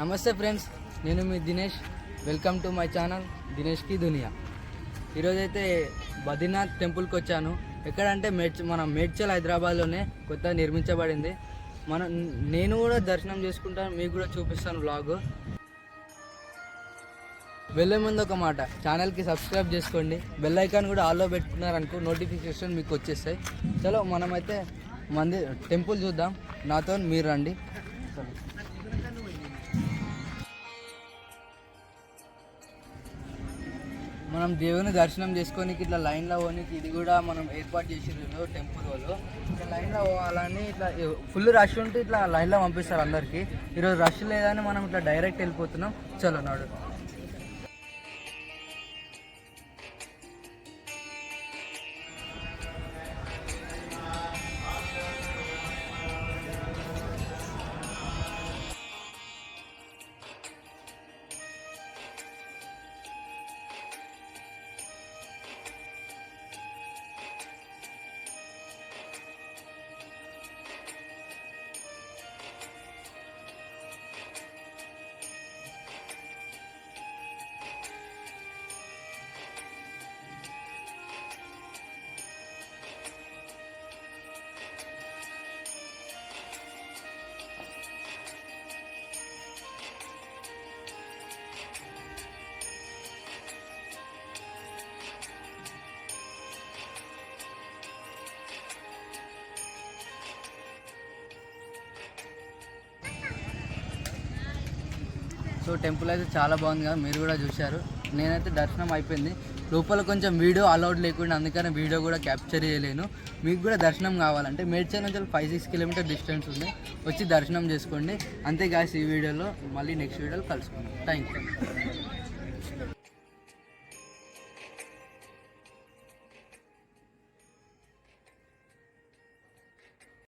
నమస్తే ఫ్రెండ్స్, నేను మీ Dinesh. Welcome to my channel దినేష్కి దునియా. ఈరోజైతే బద్రీనాథ్ టెంపుల్కి వచ్చాను. ఎక్కడంటే మన మేడ్చల్ హైదరాబాద్లోనే కొత్తగా నిర్మించబడింది. నేను కూడా దర్శనం చేసుకుంటాను, మీకు కూడా చూపిస్తాను వ్లాగ్. వెళ్ళే ముందు ఒక మాట, ఛానల్కి సబ్స్క్రైబ్ చేసుకోండి, బెల్ ఐకాన్ కూడా ఆల్లో పెట్టుకున్నారనుకో నోటిఫికేషన్ మీకు వచ్చేస్తాయి. చలో మనమైతే టెంపుల్ చూద్దాం, నాతో మీరు రండి. మనం దేవుని దర్శనం చేసుకోనికి ఇట్లా లైన్లో పోనీకి ఇది కూడా మనం ఏర్పాటు చేసిర్రు టెంపుల్ వాళ్ళు. ఇట్లా లైన్లో పోవాలని ఇట్లా ఫుల్ రష్ ఉంటే ఇట్లా లైన్లో పంపిస్తారు అందరికీ. ఈరోజు రష్ లేదని మనం ఇట్లా డైరెక్ట్ వెళ్ళిపోతున్నాం. చలో నాడు. సో టెంపుల్ అయితే చాలా బాగుంది కదా, మీరు కూడా చూశారు. నేనైతే దర్శనం అయిపోయింది. లోపల కొంచెం వీడియో అలౌడ్ లేకుండా, అందుకని వీడియో కూడా క్యాప్చర్ చేయలేను. మీకు కూడా దర్శనం కావాలంటే మేడ్చల్ నుంచి 5-6 కిలోమీటర్ డిస్టెన్స్ ఉంది, వచ్చి దర్శనం చేసుకోండి. అంతే గాయ్స్, ఈ వీడియోలో మళ్ళీ నెక్స్ట్ వీడియోలో కలుసుకుందాం. Thank you.